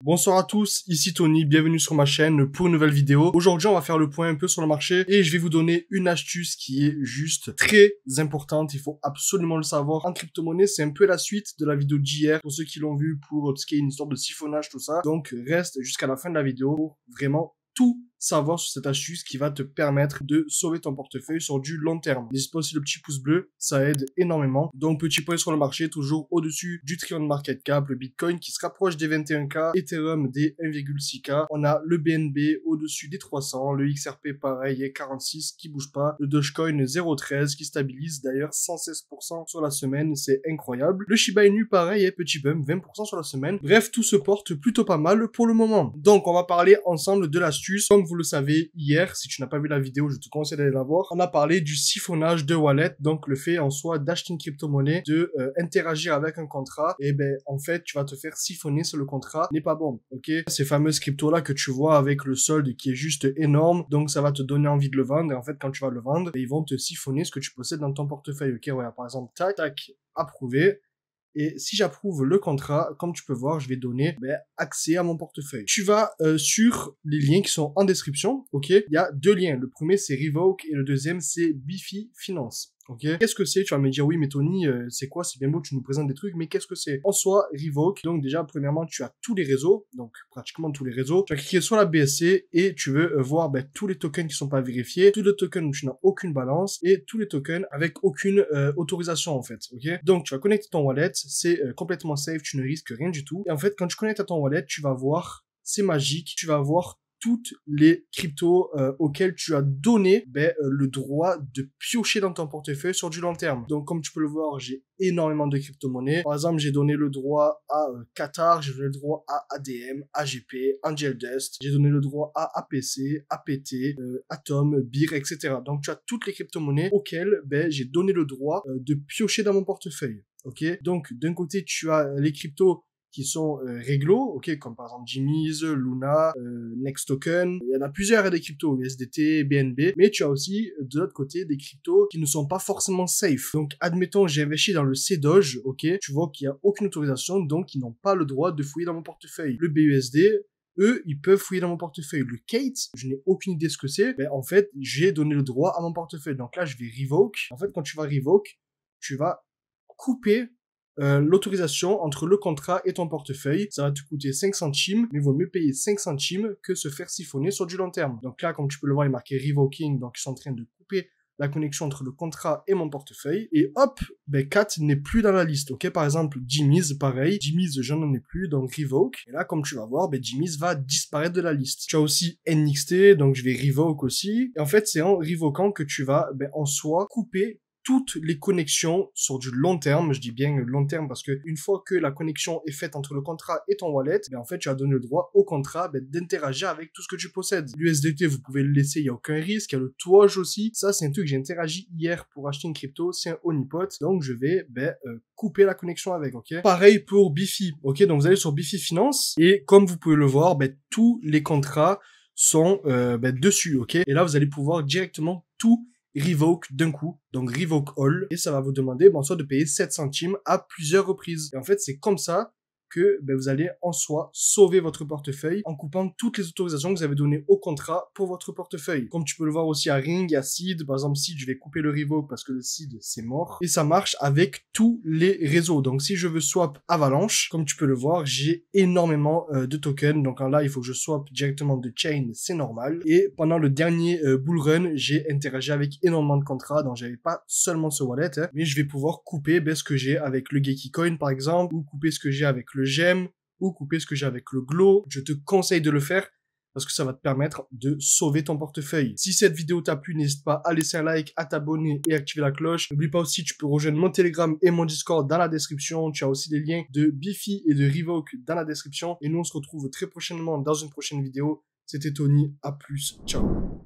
Bonsoir à tous, ici Tony, bienvenue sur ma chaîne pour une nouvelle vidéo. Aujourd'hui, on va faire le point un peu sur le marché et je vais vous donner une astuce qui est juste très importante. Il faut absolument le savoir. En crypto-monnaie, c'est un peu la suite de la vidéo d'hier pour ceux qui l'ont vu pour ce qui est une histoire de siphonnage, tout ça. Donc, reste jusqu'à la fin de la vidéo pour vraiment tout savoir sur cette astuce qui va te permettre de sauver ton portefeuille sur du long terme. N'hésite pas aussi le petit pouce bleu, ça aide énormément. Donc petit point sur le marché, toujours au-dessus du trillion de market cap, le Bitcoin qui se rapproche des 21K, Ethereum des 1,6K, on a le BNB au-dessus des 300, le XRP pareil est 46 qui bouge pas, le Dogecoin 0,13 qui stabilise d'ailleurs 116% sur la semaine, c'est incroyable. Le Shiba Inu pareil est petit bump 20% sur la semaine. Bref, tout se porte plutôt pas mal pour le moment. Donc on va parler ensemble de l'astuce. Comme vous le savez, hier, si tu n'as pas vu la vidéo, je te conseille d'aller la voir. On a parlé du siphonnage de wallet, donc le fait en soi d'acheter une crypto-monnaie, de interagir avec un contrat, et ben en fait, tu vas te faire siphonner sur le contrat, n'est pas bon, ok? Ces fameuses cryptos-là que tu vois avec le solde qui est juste énorme, donc ça va te donner envie de le vendre, et en fait, quand tu vas le vendre, ils vont te siphonner ce que tu possèdes dans ton portefeuille, ok? Ouais, par exemple, tac, tac, approuvé. Et si j'approuve le contrat, comme tu peux voir, je vais donner accès à mon portefeuille. Tu vas sur les liens qui sont en description, ok? Il y a deux liens. Le premier, c'est Revoke et le deuxième, c'est Bifi Finance. Ok, qu'est-ce que c'est? Tu vas me dire, oui, mais Tony, c'est quoi? C'est bien beau, tu nous présentes des trucs, mais qu'est-ce que c'est? En soi, Revoke, donc déjà, premièrement, tu as tous les réseaux, donc pratiquement tous les réseaux. Tu vas cliquer sur la BSC et tu veux voir tous les tokens qui sont pas vérifiés, tous les tokens où tu n'as aucune balance et tous les tokens avec aucune autorisation, en fait. Ok, donc tu vas connecter ton wallet, c'est complètement safe, tu ne risques rien du tout. Et en fait, quand tu connectes à ton wallet, tu vas voir, c'est magique, tu vas voir toutes les cryptos auxquelles tu as donné le droit de piocher dans ton portefeuille sur du long terme. Donc comme tu peux le voir, j'ai énormément de crypto-monnaies. Par exemple, j'ai donné le droit à Qatar, j'ai donné le droit à ADM, AGP, Angel Dust, j'ai donné le droit à APC, APT, Atom, BIR, etc. Donc tu as toutes les crypto-monnaies auxquelles j'ai donné le droit de piocher dans mon portefeuille. Ok, donc d'un côté tu as les cryptos qui sont réglo, ok, comme par exemple Jimmy's, Luna, Next Token. Il y en a plusieurs des cryptos, USDT, BNB, mais tu as aussi de l'autre côté des cryptos qui ne sont pas forcément safe. Donc admettons j'ai investi dans le CDoge, ok, tu vois qu'il n'y a aucune autorisation, donc ils n'ont pas le droit de fouiller dans mon portefeuille. Le BUSD, eux, ils peuvent fouiller dans mon portefeuille. Le Kate, je n'ai aucune idée ce que c'est. En fait, j'ai donné le droit à mon portefeuille. Donc là, je vais revoke. En fait, quand tu vas revoke, tu vas couper l'autorisation entre le contrat et ton portefeuille. Ça va te coûter 5 centimes, mais il vaut mieux payer 5 centimes que se faire siphonner sur du long terme. Donc là, comme tu peux le voir, il est marqué Revoking, donc ils sont en train de couper la connexion entre le contrat et mon portefeuille. Et hop, Cat n'est plus dans la liste, ok? Par exemple, Jimmy's, pareil. Jimmy's, j'en ai plus, donc Revoke. Et là, comme tu vas voir, Jimmy's va disparaître de la liste. Tu as aussi NXT, donc je vais Revoke aussi. Et en fait, c'est en Revoquant que tu vas, en soi, couper toutes les connexions sur du long terme. Je dis bien long terme parce que une fois que la connexion est faite entre le contrat et ton wallet, en fait, tu as donné le droit au contrat d'interagir avec tout ce que tu possèdes. L'USDT, vous pouvez le laisser, il n'y a aucun risque. Il y a le Doge aussi. Ça, c'est un truc que j'ai interagi hier pour acheter une crypto. C'est un honeypot. Donc, je vais couper la connexion avec, ok? Pareil pour Bifi, ok? Donc, vous allez sur Bifi Finance et comme vous pouvez le voir, tous les contrats sont dessus, ok? Et là, vous allez pouvoir directement tout Revoke d'un coup, donc Revoke All, et ça va vous demander soit de payer 7 centimes à plusieurs reprises. Et en fait, c'est comme ça que vous allez en soi sauver votre portefeuille en coupant toutes les autorisations que vous avez données au contrat pour votre portefeuille. Comme tu peux le voir aussi à Ring, à Seed, par exemple Seed, je vais couper le Revoke parce que le Seed c'est mort. Et ça marche avec tous les réseaux. Donc si je veux swap Avalanche, comme tu peux le voir, j'ai énormément de tokens. Donc là, il faut que je swap directement de Chain, c'est normal. Et pendant le dernier bull run, j'ai interagi avec énormément de contrats. Donc j'avais pas seulement ce wallet, mais je vais pouvoir couper ce que j'ai avec le Geekycoin par exemple, ou couper ce que j'ai avec le GEM, ou couper ce que j'ai avec le Glow. Je te conseille de le faire parce que ça va te permettre de sauver ton portefeuille. Si cette vidéo t'a plu, n'hésite pas à laisser un like, à t'abonner et activer la cloche. N'oublie pas aussi, tu peux rejoindre mon Telegram et mon Discord dans la description. Tu as aussi les liens de Bifi et de Revoke dans la description. Et nous, on se retrouve très prochainement dans une prochaine vidéo. C'était Tony, à plus, ciao.